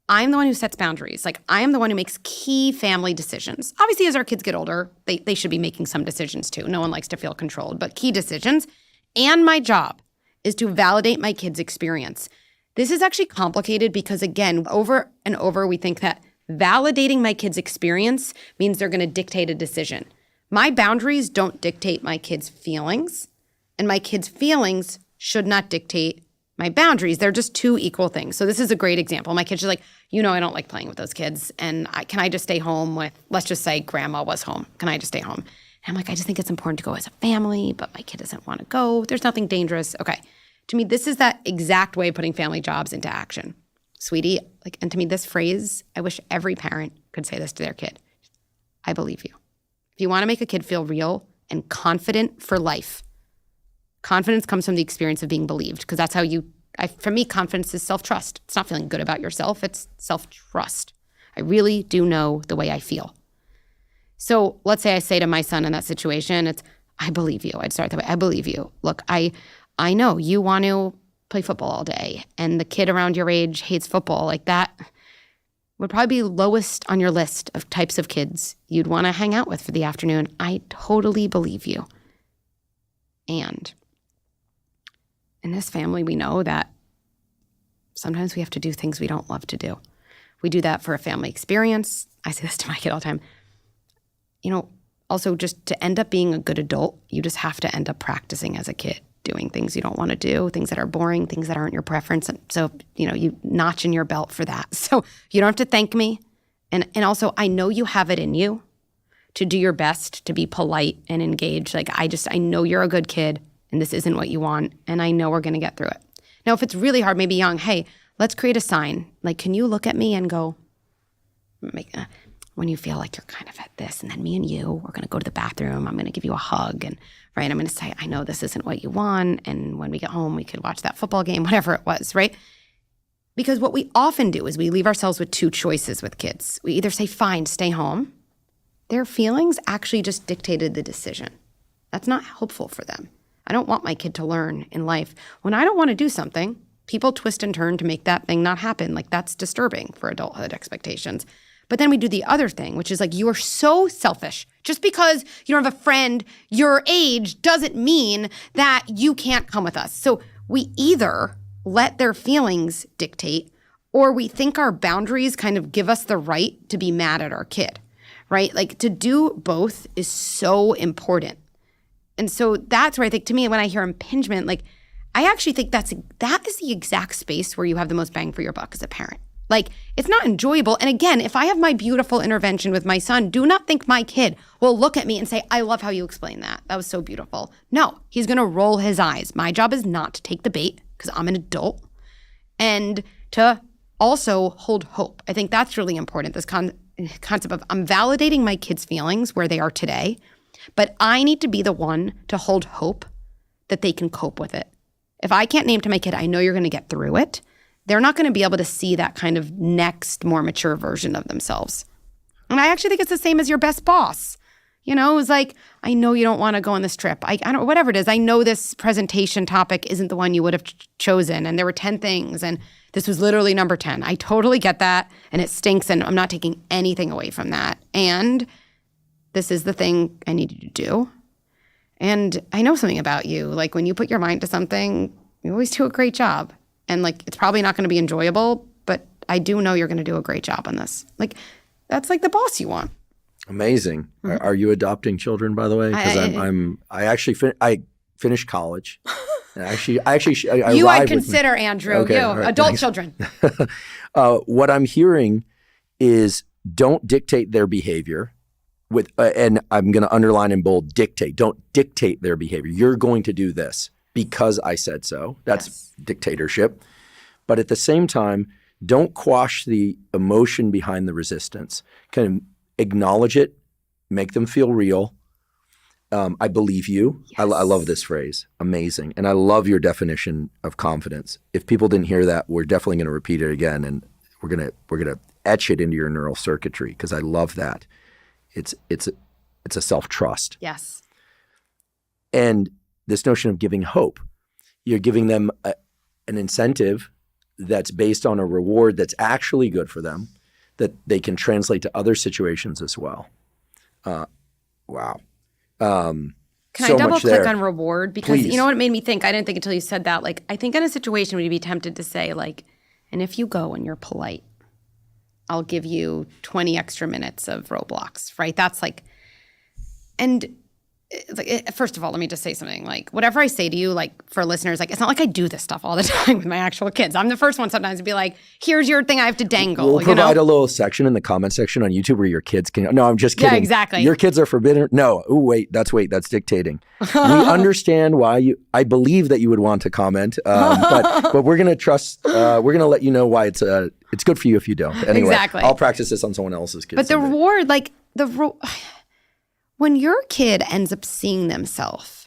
I'm the one who sets boundaries. I am the one who makes key family decisions. Obviously, as our kids get older, they should be making some decisions too. No one likes to feel controlled, but key decisions. And my job is to validate my kids' experience. This is actually complicated because, again, over and over, we think that validating my kids' experience means they're going to dictate a decision. My boundaries don't dictate my kids' feelings, and my kids' feelings should not dictate my boundaries. They're just two equal things. So this is a great example. My kids are I don't like playing with those kids, and can I just stay home with, let's just say grandma was home. Can I just stay home? And I'm I just think it's important to go as a family, but my kid doesn't want to go. There's nothing dangerous. Okay. To me, this is that exact way of putting family jobs into action. Sweetie, and to me, this phrase, I wish every parent could say this to their kid. I believe you. If you want to make a kid feel real and confident for life, confidence comes from the experience of being believed, because that's how for me, confidence is self-trust. It's not feeling good about yourself. It's self-trust. I really do know the way I feel. So let's say I say to my son in that situation, it's, I believe you. I'd start that way. I believe you. Look, I know you want to play football all day, and the kid around your age hates football. That would probably be lowest on your list of types of kids you'd want to hang out with for the afternoon. I totally believe you. And in this family, we know that sometimes we have to do things we don't love to do. We do that for a family experience. I say this to my kid all the time. Also, just to end up being a good adult, you just have to end up practicing as a kid, doing things you don't want to do, things that are boring, things that aren't your preference. And so, you notch in your belt for that. So you don't have to thank me. And also, I know you have it in you to do your best, to be polite and engaged. I know you're a good kid, and this isn't what you want, and I know we're going to get through it. Now, if it's really hard, maybe young, hey, let's create a sign. Can you look at me and go, when you feel like you're kind of at this, and then me and you, we're going to go to the bathroom. I'm going to give you a hug, and right, I'm going to say, I know this isn't what you want, and when we get home, we could watch that football game, whatever it was, right? Because what we often do is we leave ourselves with two choices with kids. We either say, fine, stay home. Their feelings actually just dictated the decision. That's not helpful for them. I don't want my kid to learn in life. When I don't want to do something, people twist and turn to make that thing not happen. Like, that's disturbing for adulthood expectations. But then we do the other thing, which is like, you are so selfish. Just because you don't have a friend your age doesn't mean that you can't come with us. So we either let their feelings dictate, or we think our boundaries kind of give us the right to be mad at our kid, right? Like, to do both is so important. And so that's where I think, to me, when I hear impingement, like, I actually think that is the exact space where you have the most bang for your buck as a parent. Like, it's not enjoyable. And again, if I have my beautiful intervention with my son, do not think my kid will look at me and say, I love how you explained that. That was so beautiful. No, he's going to roll his eyes. My job is not to take the bait, because I'm an adult, and to also hold hope. I think that's really important, this concept of, I'm validating my kids' feelings where they are today, but I need to be the one to hold hope that they can cope with it. If I can't name to my kid, I know you're going to get through it, they're not going to be able to see that kind of next, more mature version of themselves. And I actually think it's the same as your best boss. You know, it was like, I know you don't want to go on this trip. I don't, whatever it is, I know this presentation topic isn't the one you would have chosen. And there were 10 things, and this was literally number 10. I totally get that. And it stinks. And I'm not taking anything away from that. And this is the thing I need you to do. And I know something about you. Like, when you put your mind to something, you always do a great job. And like, it's probably not going to be enjoyable, but I do know you're going to do a great job on this. Like, that's like the boss you want. Amazing. Mm-hmm. Are you adopting children, by the way? Because I actually finished college. I you, I'd consider, Andrew. Okay, you, right, adult children. What I'm hearing is, don't dictate their behavior and I'm going to underline in bold, dictate. Don't dictate their behavior. You're going to do this because I said so. That's dictatorship. But at the same time, don't quash the emotion behind the resistance. Kind of acknowledge it, make them feel real. I believe you. Yes. I love this phrase. Amazing. And I love your definition of confidence. If people didn't hear that, we're definitely going to repeat it again, and we're gonna etch it into your neural circuitry, because I love that. It's a self-trust. Yes. And this notion of giving hope. You're giving them an incentive that's based on a reward that's actually good for them, that they can translate to other situations as well. Wow. Can I double click on reward? Because you know what it made me think? I didn't think until you said that. Like, I think in a situation we'd be tempted to say, like, and if you go and you're polite, I'll give you 20 extra minutes of Roblox, right? That's like, and like, first of all, let me just say something. Like, whatever I say to you, like, for listeners, like, it's not like I do this stuff all the time with my actual kids. I'm the first one sometimes to be like, here's your thing I have to dangle. We'll provide a little section in the comment section on YouTube where your kids can. No, I'm just kidding. Yeah, exactly. Your kids are forbidden. No. Oh, wait, that's dictating. We understand why I believe that you would want to comment, but we're going to trust, we're going to let you know why it's good for you if you don't. Anyway, exactly. I'll practice this on someone else's kids. But the reward, like, when your kid ends up seeing themselves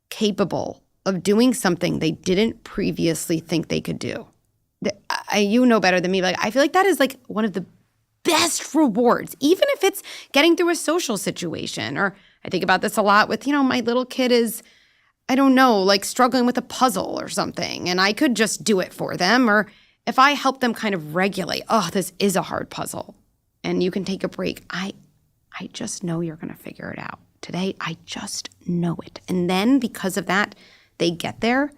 capable of doing something they didn't previously think they could do, you know better than me, but I feel like that is like one of the best rewards, even if it's getting through a social situation. Or I think about this a lot with, my little kid is, I don't know, like struggling with a puzzle or something, and I could just do it for them. Or if I help them kind of regulate, this is a hard puzzle, and you can take a break. I just know you're going to figure it out. Today, I just know it. And then because of that, they get there.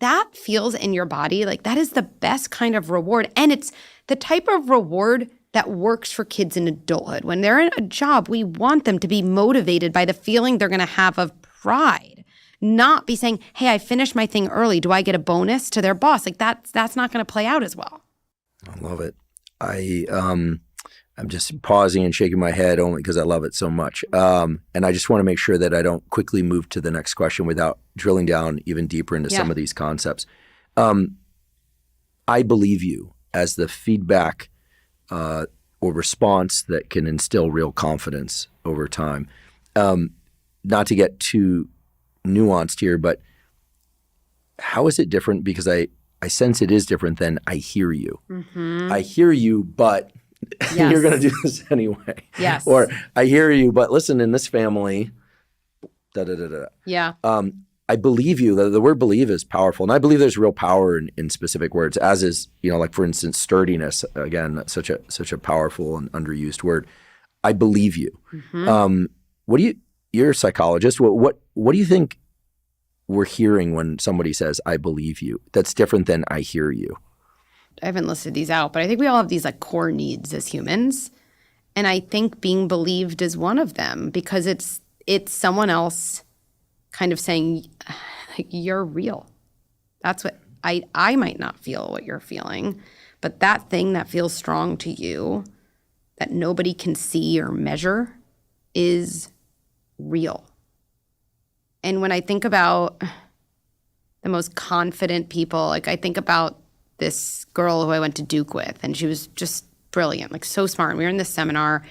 That feels in your body like that is the best kind of reward. And it's the type of reward that works for kids in adulthood. When they're in a job, we want them to be motivated by the feeling they're going to have of pride, not be saying, hey, I finished my thing early. Do I get a bonus to their boss? Like that's not going to play out as well. I love it. I'm just pausing and shaking my head only because I love it so much. And I just want to make sure that I don't quickly move to the next question without drilling down even deeper into some of these concepts. I believe you as the feedback or response that can instill real confidence over time. Not to get too nuanced here, but how is it different? Because I sense it is different than I hear you. Mm-hmm. I hear you, but Yes. you're going to do this anyway. Yes. Or I hear you, but listen, in this family, da-da-da-da. Yeah. I believe you. The word believe is powerful. And I believe there's real power in specific words, as is, like for instance, sturdiness. Again, such a powerful and underused word. I believe you. Mm-hmm. You're a psychologist. What do you think we're hearing when somebody says, I believe you? That's different than I hear you. I haven't listed these out, but I think we all have these like core needs as humans. And I think being believed is one of them because it's someone else kind of saying, like, you're real. That's what I might not feel what you're feeling, but that thing that feels strong to you that nobody can see or measure is real. And when I think about the most confident people, like I think about this girl who I went to Duke with, and she was just brilliant, like so smart. And we were in this seminar.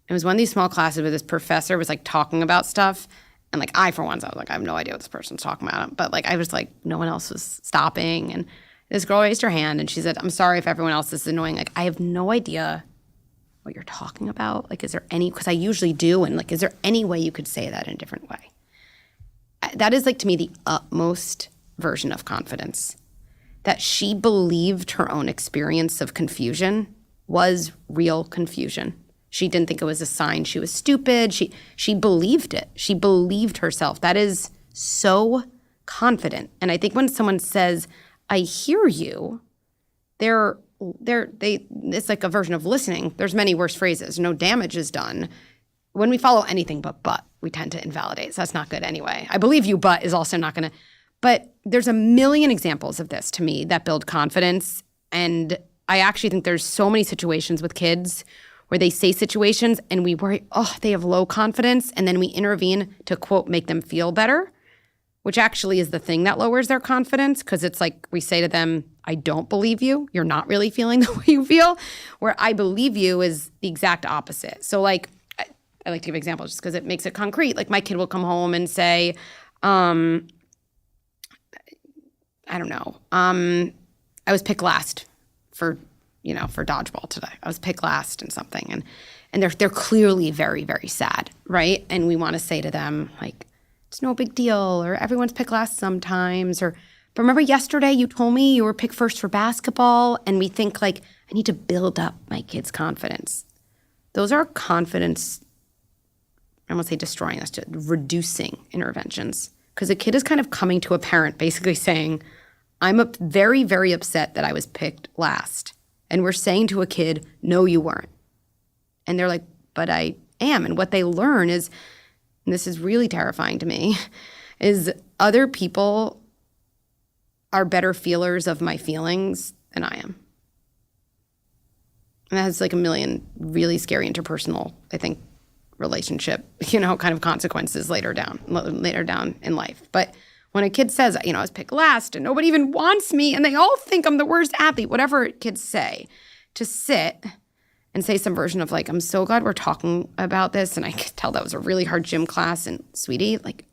It was one of these small classes where this professor was like talking about stuff. And like I, for once, I was like, I have no idea what this person's talking about. But like I was like, no one else was stopping. And this girl raised her hand and she said, I'm sorry if everyone else is annoying. Like I have no idea what you're talking about. Like, is there any, because I usually do. And like, is there any way you could say that in a different way? That is like to me the utmost version of confidence. That she believed her own experience of confusion was real confusion. She didn't think it was a sign she was stupid. She believed it. She believed herself. That is so confident. And I think when someone says, I hear you, it's like a version of listening. There's many worse phrases. No damage is done. When we follow anything but, we tend to invalidate. So that's not good anyway. I believe you, but is also not going to. But there's a million examples of this to me that build confidence. And I actually think there's so many situations with kids where they say situations and we worry, they have low confidence. And then we intervene to, quote, make them feel better, which actually is the thing that lowers their confidence. Because it's like we say to them, I don't believe you. You're not really feeling the way you feel. Where I believe you is the exact opposite. So like, I like to give examples just because it makes it concrete. Like my kid will come home and say, I don't know. I was picked last for dodgeball today. I was picked last in something. And they're clearly very, very sad, right? And we want to say to them, like, it's no big deal, or everyone's picked last sometimes, but remember yesterday you told me you were picked first for basketball, and we think like, I need to build up my kid's confidence. Those are confidence, I won't say destroying, that's just reducing interventions. Because a kid is kind of coming to a parent basically saying, I'm very, very upset that I was picked last. And we're saying to a kid, no, you weren't. And they're like, but I am. And what they learn is, and this is really terrifying to me, is other people are better feelers of my feelings than I am. And that has like a million really scary interpersonal, I think, relationship, kind of consequences later down in life. But when a kid says, I was picked last and nobody even wants me and they all think I'm the worst athlete, whatever kids say, to sit and say some version of like, I'm so glad we're talking about this. And I could tell that was a really hard gym class. And sweetie, like,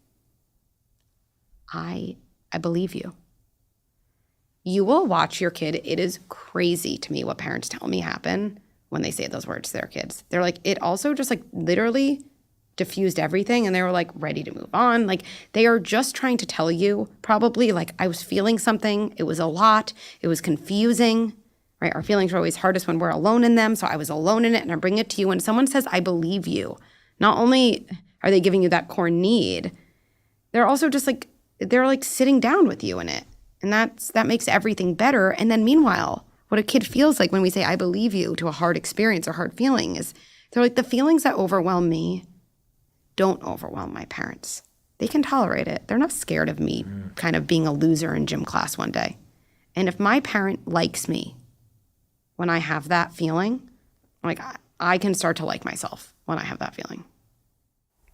I believe you. You will watch your kid. It is crazy to me what parents tell me happen when they say those words to their kids. They're like, it also just like literally diffused everything and they were like ready to move on. Like they are just trying to tell you probably like I was feeling something. It was a lot. It was confusing, right? Our feelings are always hardest when we're alone in them. So I was alone in it and I bring it to you. When someone says, I believe you, not only are they giving you that core need, they're also just like, they're like sitting down with you in it. And that makes everything better. And then meanwhile, what a kid feels like when we say, I believe you to a hard experience or hard feeling is they're like, the feelings that overwhelm me don't overwhelm my parents. They can tolerate it. They're not scared of me kind of being a loser in gym class one day. And if my parent likes me when I have that feeling, like I can start to like myself when I have that feeling.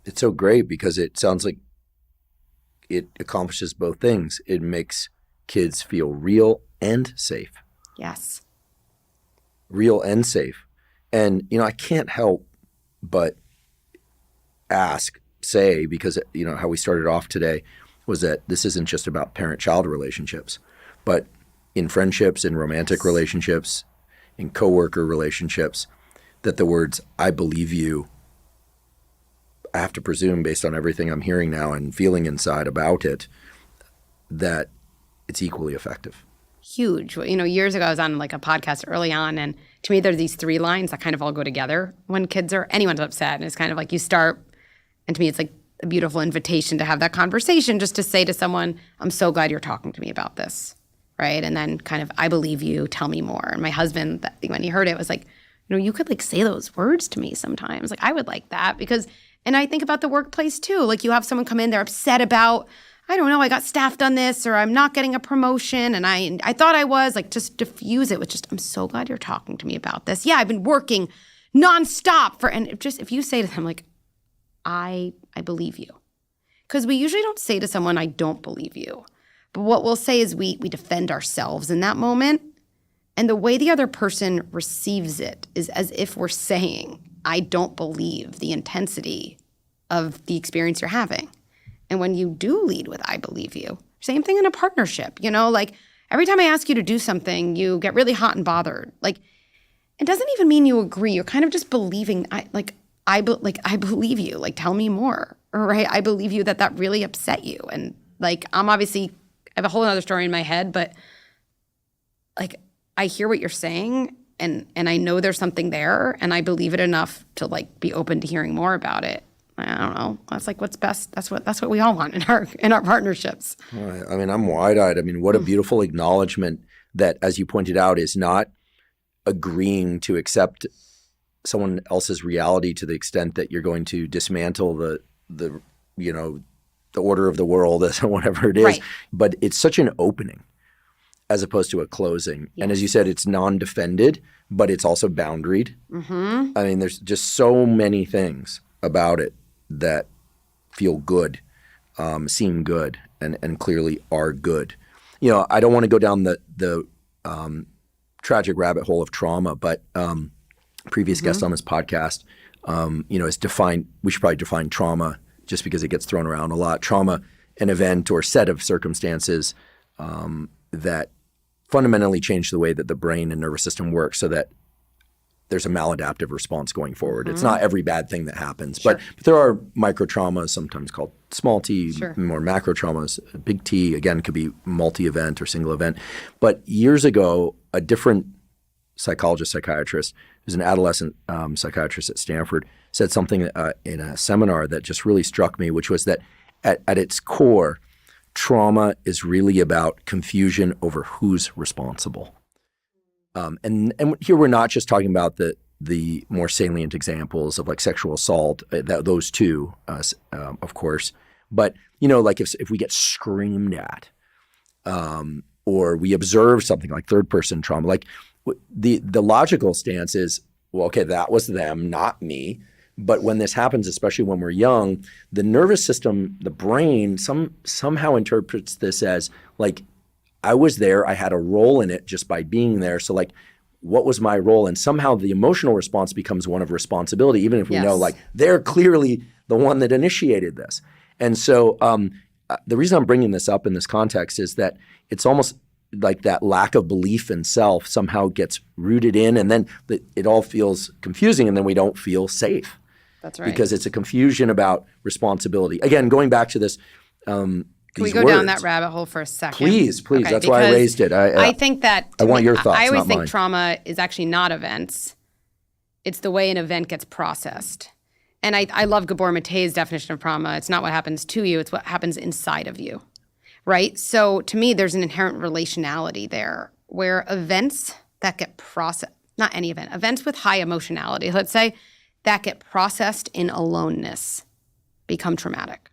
It's so great because it sounds like it accomplishes both things. It makes kids feel real and safe. Yes. Real and safe. And, I can't help but say, because, how we started off today was that this isn't just about parent-child relationships, but in friendships, in romantic relationships, in coworker relationships, that the words, I believe you, I have to presume based on everything I'm hearing now and feeling inside about it, that it's equally effective. Huge. Years ago I was on like a podcast early on, and to me there's these 3 lines that kind of all go together when anyone's upset, and it's kind of like you start, and to me it's like a beautiful invitation to have that conversation, just to say to someone, I'm so glad you're talking to me about this, right? And then kind of, I believe you, tell me more. And my husband, when he heard it, was like, you could like say those words to me sometimes. Like I would like that, because, and I think about the workplace too. Like you have someone come in, they're upset about, I don't know, I got staffed on this, or I'm not getting a promotion, and I thought I was, like, just diffuse it with just, I'm so glad you're talking to me about this. Yeah, I've been working nonstop and if you say to them, like, I believe you. Because we usually don't say to someone, I don't believe you. But what we'll say is we defend ourselves in that moment. And the way the other person receives it is as if we're saying, I don't believe the intensity of the experience you're having. And when you do lead with, I believe you, same thing in a partnership, like every time I ask you to do something, you get really hot and bothered. Like, it doesn't even mean you agree. You're kind of just believing, I believe you, like, tell me more, right? I believe you that really upset you. And like, I have a whole other story in my head, but like, I hear what you're saying, and I know there's something there, and I believe it enough to like be open to hearing more about it. I don't know. That's like what's best. That's what we all want in our partnerships. I mean, I'm wide-eyed. I mean, what a beautiful acknowledgement that, as you pointed out, is not agreeing to accept someone else's reality to the extent that you're going to dismantle the order of the world, as whatever it is. Right. But it's such an opening as opposed to a closing. Yes. And as you said, it's non-defended, but it's also boundaried. Mm-hmm. I mean, there's just so many things about it that feel good, seem good, and clearly are good. I don't want to go down the tragic rabbit hole of trauma, but previous guest on this podcast, has defined, we should probably define trauma just because it gets thrown around a lot. Trauma, an event or set of circumstances that fundamentally change the way that the brain and nervous system work so that there's a maladaptive response going forward. Mm-hmm. It's not every bad thing that happens, sure. but there are micro traumas, sometimes called small t, sure. more macro traumas. Big T, again, could be multi-event or single event. But years ago, a different psychiatrist, who's an adolescent psychiatrist at Stanford, said something in a seminar that just really struck me, which was that at its core, trauma is really about confusion over who's responsible. And here we're not just talking about the more salient examples of like sexual assault, those two, of course. But, like if we get screamed at or we observe something like third-person trauma, like the logical stance is, well, okay, that was them, not me. But when this happens, especially when we're young, the nervous system, the brain, somehow interprets this as like, I was there, I had a role in it just by being there. So like, what was my role? And somehow the emotional response becomes one of responsibility, even if we know like they're clearly the one that initiated this. And so the reason I'm bringing this up in this context is that it's almost like that lack of belief in self somehow gets rooted in, and then it all feels confusing, and then we don't feel safe. That's right. Because it's a confusion about responsibility. Again, going back to this Can we go down that rabbit hole for a second? Please. Okay, that's why I raised it. I think that I want your thoughts. I always think mine. Trauma is actually not events. It's the way an event gets processed. And I love Gabor Mate's definition of trauma. It's not what happens to you, it's what happens inside of you. Right? So to me, there's an inherent relationality there where events that get processed, not any event, events with high emotionality, let's say, that get processed in aloneness become traumatic.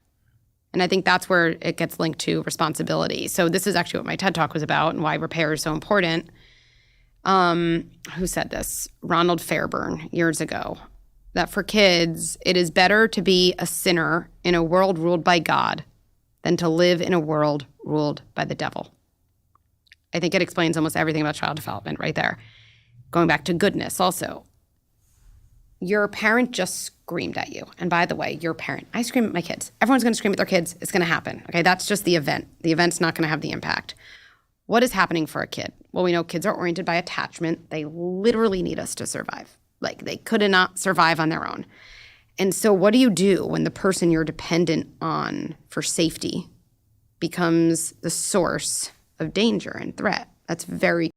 And I think that's where it gets linked to responsibility. So this is actually what my TED Talk was about and why repair is so important. Who said this? Ronald Fairburn years ago. That for kids, it is better to be a sinner in a world ruled by God than to live in a world ruled by the devil. I think it explains almost everything about child development right there. Going back to goodness also. your parent just screamed at you. And by the way, your parent, I scream at my kids. Everyone's going to scream at their kids. It's going to happen. Okay, that's just the event. The event's not going to have the impact. What is happening for a kid? Well, we know kids are oriented by attachment. They literally need us to survive. Like they could not survive on their own. And so what do you do when the person you're dependent on for safety becomes the source of danger and threat? That's very